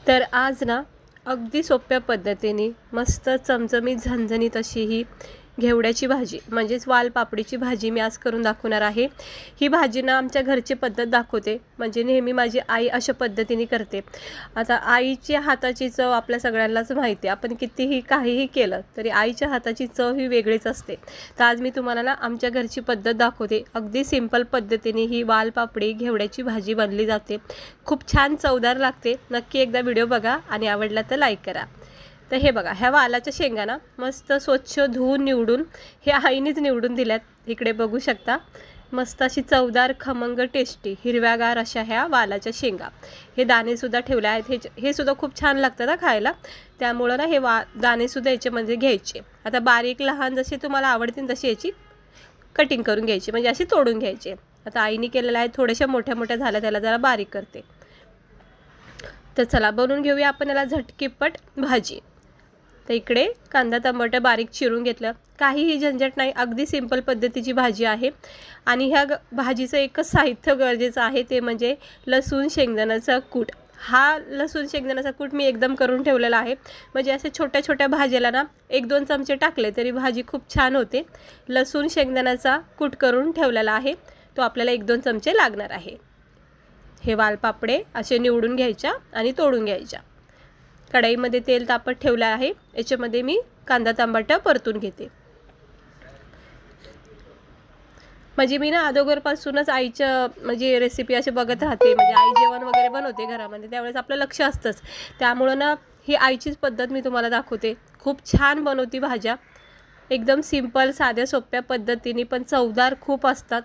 तर आज ना अगदी सोप्या पद्धतीने मस्त चमचमीत झणझणीत अशी ही घेवड्याची भाजी म्हणजेच वालपापडीची भाजी मी आज करून दाखवणार आहे। ही भाजी ना आमच्या घरची पद्धत दाखवते, म्हणजे नेहमी माझी आई अशा पद्धतीने करते। आता आईच्या हाताची चव आपल्या सगळ्यांनाच माहिती आहे, आपण कितीही काहीही केलं तरी आईच्या हाताची चव ही वेगळीच असते। तर आज मी तुम्हाला ना आमच्या घरची पद्धत दाखवते। अगदी सिंपल पद्धतीने ही वालपापडी घेवड्याची भाजी बनली जाते, खूप छान चवदार लागते। नक्की एकदा व्हिडिओ बघा आणि आवडला तर लाईक करा। तर हे बघा, ह्या वालाच्या शेंगा ना मस्त स्वच्छ धुवून निवडून हे आईनेच निवडून दिल्यात, इकडे बघू शकता। मस्त अशी चवदार खमंग टेस्टी हिरव्यागार अशा ह्या वालाच्या शेंगा, हे दाणेसुद्धा ठेवले आहेत। हे सुद्धा खूप छान लागतं ना खायला, त्यामुळं ना हे दाणेसुद्धा याच्यामध्ये घ्यायचे। आता बारीक लहान जसे तुम्हाला आवडतील तशी याची कटिंग करून घ्यायची, म्हणजे अशी तोडून घ्यायची। आता आईने केलेलं आहे, थोड्याशा मोठ्या मोठ्या झाल्या त्याला जरा बारीक करते। तर चला बनवून घेऊया आपण याला झटकीपट भाजी। तर इकडे कांदा टमाटर बारीक चिरून घेतलं, काहीही झंझट नाही, अगदी सिंपल पद्धतीची भाजी आहे। आणि ह्या भाजीचं एकच साहित्य गरजेचं आहे, ते म्हणजे लसूण शेंगदाण्याचा कूट। हा लसूण शेंगदाण्याचा कूट मी एकदम करून ठेवलेला आहे, म्हणजे असे छोट्या छोट्या भाजीला ना 1-2 चमचे टाकले तरी भाजी खूप छान होते। लसूण शेंगदाण्याचा कूट करून ठेवलेला आहे, तो आपल्याला 1-2 चमचे लागणार आहे। हे वालपापडे असे निवडून घ्यायच्या आणि तोडून घ्यायच्या। कढईमध्ये तेल तापत ठेवलं आहे, याच्यामध्ये मी कांदा टमाटर परतून घेते। म्हणजे मी ना अगोदरपासूनच आईच्या म्हणजे रेसिपी असे बघत राहते, म्हणजे आई जेवण वगैरे बनवते घरामध्ये, त्यावेळेस आपलं लक्ष असतंच, त्यामुळं ना ही आईचीच पद्धत मी तुम्हाला दाखवते। खूप छान बनवती भाज्या, एकदम सिंपल साध्या सोप्या पद्धतीने, पण चवदार खूप असतात।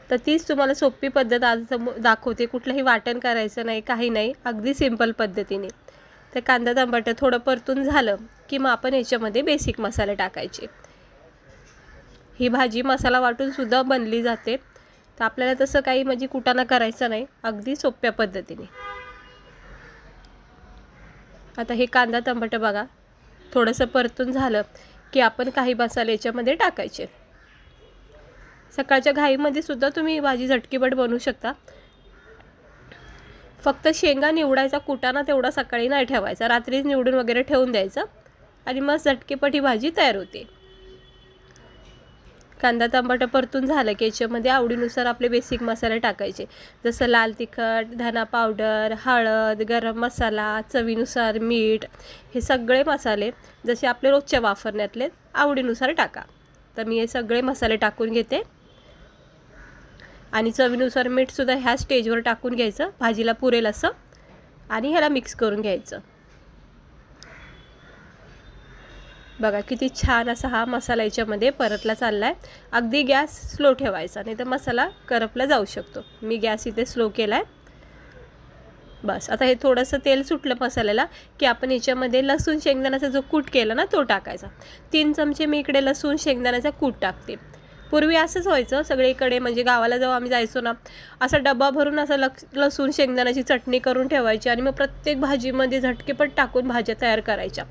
तर तीच तुम्हाला सोपी पद्धत आज दाखवते, कुठलंही वाटण करायचं नाही, काही नाही, अगदी सिंपल पद्धतीने। तर कांदा टमाटर थोडं परतून झालं की मग आपण याच्यामध्ये बेसिक मसाले टाकायचे। ही भाजी मसाला वाटून सुद्धा बनली जाते, तर आपल्याला तसं काही म्हणजे कुटाणा करायचं नाही, अगदी सोप्या पद्धतीने। आता हे कांदा टमाटर बघा थोडंसं परतून झालं की आपण काही मसाले याच्यामध्ये टाकायचे। सकाळच्या घाईमध्ये सुद्धा तुम्ही भाजी झटकीपट बनवू शकता। फक्त शेंगा निवडायचा, कुटाणा तेवढा सकाळी नाही ठेवायचा, रात्रीच निवडून वगैरे ठेवून द्यायचा आणि मग झटकीपट ही भाजी तयार होते। कांदा टमाटर परतून झालं की याच्यामध्ये आवडीनुसार आपले बेसिक मसाले टाकायचे, जसं लाल तिखट, धना पावडर, हळद, गरम मसाला, चवीनुसार मीठ, हे सगळे मसाले जसे आपले रोजच्या वापरण्यातले आवडीनुसार टाका। तर मी हे सगळे मसाले टाकून घेते आणि चवीनुसार मीठसुद्धा ह्या स्टेजवर टाकून घ्यायचं, भाजीला पुरेल असं, आणि ह्याला मिक्स करून घ्यायचं। बघा किती छान असा हा मसाला याच्यामध्ये परतला चालला आहे। अगदी गॅस स्लो ठेवायचा, नाही तर मसाला करपला जाऊ शकतो। मी गॅस इथे स्लो केला आहे। बस आता हे थोडंसं तेल सुटलं मसाल्याला की आपण याच्यामध्ये लसूण शेंगदाण्याचा जो कूट केला ना तो टाकायचा। 3 चमचे मी इकडे लसूण शेंगदाण्याचा कूट टाकते। पूर्वी असंच व्हायचं सगळीकडे, म्हणजे गावाला जेव्हा आम्ही जायचो ना, असा डबा भरून असं लसूण शेंगदाण्याची चटणी करून ठेवायची आणि मग प्रत्येक भाजीमध्ये झटकीपट टाकून भाज्या तयार करायच्या।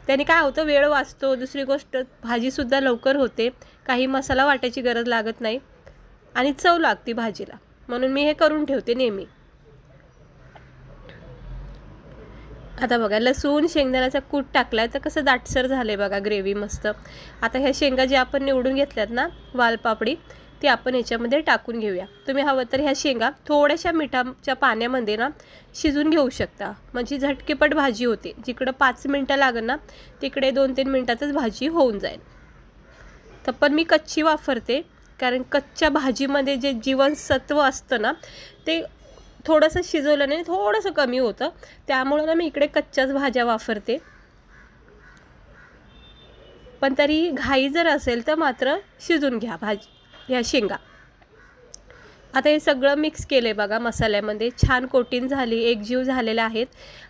त्याने काय होतं, वेळ वाचतो, दुसरी गोष्ट भाजीसुद्धा लवकर होते, काही मसाला वाटायची गरज लागत नाही आणि चव लागते भाजीला, म्हणून मी हे करून ठेवते नेहमी। आता बघा लसूण शेंगदाण्याचा कूट टाकलाय तर कसं दाटसर झाले बघा ग्रेव्ही मस्त। आता ह्या शेंगा जे आपण निवडून घेतल्यात ना वालपापडी, ते आपण याच्यामध्ये टाकून घेऊया। तुम्ही हवं तर ह्या शेंगा थोड्याशा मिठाच्या पाण्यामध्ये ना शिजून घेऊ शकता, म्हणजे झटकीपट भाजी होते। जिकडं 5 मिनटं लागेल ना तिकडे 2-3 मिनटातच भाजी होऊन जाईल। तर पण मी कच्ची वापरते, कारण कच्च्या भाजीमध्ये जे जीवनसत्व असतं ना ते थोडंसं शिजवल्याने थोडंसं कमी होतं, त्यामुळे ना मी इकडे कच्च्याच भाज्या वापरते। पण तरी घाई जर असेल तर मात्र शिजून घ्या भाजी ह्या शेंगा। आता हे सगळं मिक्स केले बघा मसाल्यामध्ये, छान कोटिंग झाली, एकजीव झालेले आहेत।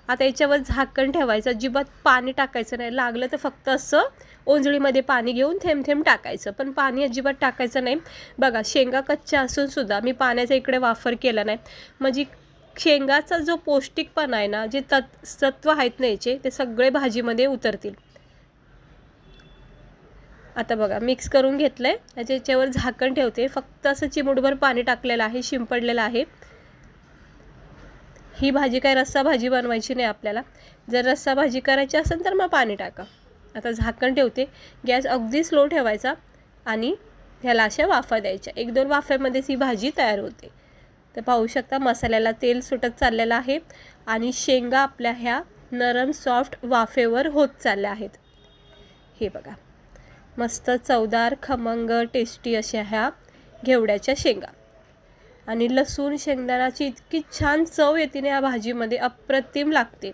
आता याच्यावर झाकण ठेवायचं, अजिबात पाणी टाकायचं नाही, लागलं तर फक्त असं ओंजळीमध्ये पाणी घेऊन थेंब थेंब टाकायचं, पण पाणी अजिबात टाकायचं नाही। बघा शेंगा कच्च्या असून सुद्धा मी पाण्याचा इकडे वापर केला नाही, म्हणजे शेंगाचा जो पौष्टिकपणा आहे ना, जे सत्व आहेत ना याचे, ते सगळे भाजीमध्ये उतरतील। आता बघा मिक्स करून घेतलं आहे, याच्यावर झाकण ठेवते, फक्त असं चिमूटभर पाणी टाकलेलं आहे, शिंपडलेलं आहे। ही भाजी काय रस्सा भाजी बनवायची नाही आपल्याला. जर रस्सा भाजी करायची असेल तर मग पाणी टाका. आता झाकण ठेवते. गॅस अगदी स्लो ठेवायचा आणि ह्याला अशा वाफा द्यायच्या. 1-2 वाफेमध्येच ही भाजी तयार होते. तर पाहू शकता मसाल्याला तेल सुटत चाललेलं आहे आणि शेंगा आपल्या ह्या नरम सॉफ्ट वाफेवर होत चालल्या आहेत. हे बघा, मस्त चवदार खमंग टेस्टी अशा ह्या घेवड्याच्या शेंगा आणि लसूण शेंगदाण्याची इतकी छान चव येते ना या भाजीमध्ये, अप्रतिम लागते.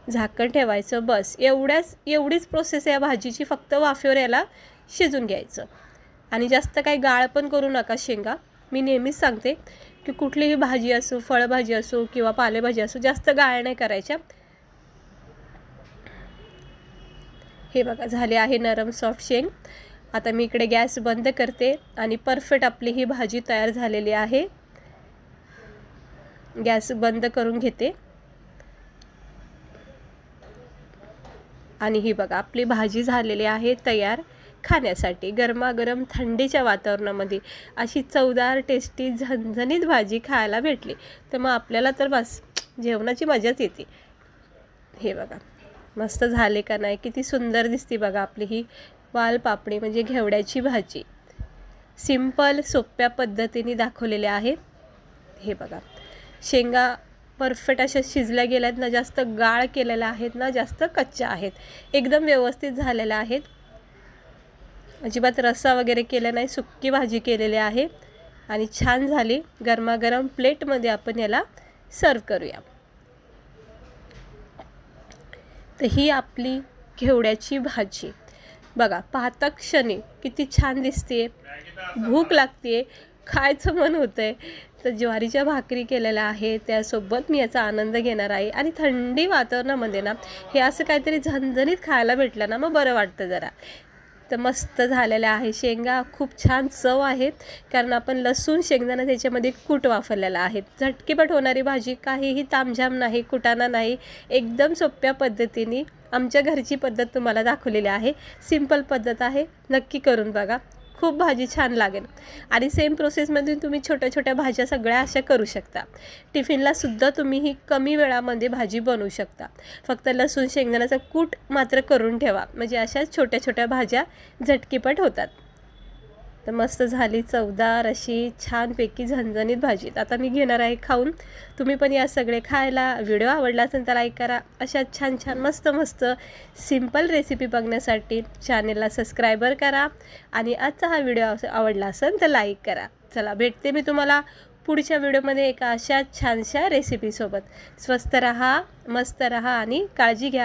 झाकण ठेवायचं, बस एवढीच प्रोसेस आहे या भाजीची. फक्त वाफेवर याला शिजून घ्यायचं आणि जास्त काही गाळ पण करू नका शेंगा. मी नेहमीच सांगते की कुठलीही भाजी असो, फळभाजी असो किंवा पालेभाजी असो, जास्त गाळ नाही करायच्या. हे बघा, झाले आहे नरम सॉफ्ट शेंग. आता मी इकडे गॅस बंद करते आणि परफेक्ट आपली ही भाजी तयार झालेली आहे. गॅस बंद करून घेते आणि ही बघा आपली भाजी झालेली आहे तयार खाण्यासाठी. गरमागरम थंडीच्या वातावरणामध्ये अशी चवदार टेस्टी झणझणीत भाजी खायला भेटली तर मग आपल्याला तर बस जेवणाची मजाच येते. हे बघा मस्त झाले का नाही, किती सुंदर दिसते बघा आपली ही वालपापडी म्हणजे घेवड्याची भाजी. सिंपल सोप्या पद्धतीने दाखवलेले आहे. हे बघा, शेंगा परफेक्ट अशा शिजल्या गेल्यात ना, जास्त गाळ केलेल्या आहेत ना, जास्त कच्च्या आहेत, एकदम व्यवस्थित झालेल्या आहेत. अजिबात रस्सा वगैरे केला नाही, सुक्की भाजी केलेली आहे आणि छान झाली. गरमागरम प्लेटमध्ये आपण याला सर्व करूया. तर ही आपली घेवड्याची भाजी बघा, पाहता क्षणी किती छान दिसते, भूक लागते, खायचं मन होतंय. तर ज्वारीच्या भाकरी केलेल्या आहे, त्यासोबत मी याचा आनंद घेणार आहे. आणि थंडी वातावरणामध्ये ना हे असं काहीतरी झणझणीत खायला भेटलं ना मग बरं वाटतं जरा. तर मस्त झालेल्या आहे शेंगा, खूप छान चव आहेत कारण आपण लसूण शेंगदाणा त्याच्यामध्ये कूट वापरलेला आहे. झटकीपट होणारी भाजी, काहीही तामझाम नाही, कुटाणा नाही, एकदम सोप्या पद्धतीने आमच्या घरची पद्धत तुम्हाला दाखवलेली आहे. सिंपल पद्धत आहे, नक्की करून बघा, खूप भाजी छान लागेल. आणि सेम प्रोसेसमध्ये तुम्ही छोट्या छोट्या भाज्या सगळ्या अशा करू शकता. टिफिनला सुद्धा तुम्ही ही कमी वेळामध्ये भाजी बनवू शकता. फक्त लसूण शेंगदाण्याचा कूट मात्र करून ठेवा, म्हणजे अशा छोट्या छोट्या भाज्या झटकीपट होतात. तर मस्त झाली चवदार अशी छानपैकी झणझणीत भाजी. आता मी घेणार आहे खाऊन. तुम्ही पण या सगळे खायला. व्हिडिओ आवडला असेल तर लाईक करा. अशा छान छान मस्त मस्त सिंपल रेसिपी बघण्यासाठी चॅनेलला सबस्क्रायबर करा आणि आजचा हा व्हिडिओ आवडला असेल तर लाईक करा. चला, भेटते मी तुम्हाला पुढच्या व्हिडिओमध्ये एका अशा छानशा रेसिपीसोबत. स्वस्त रहा, मस्त रहा आणि काळजी घ्या.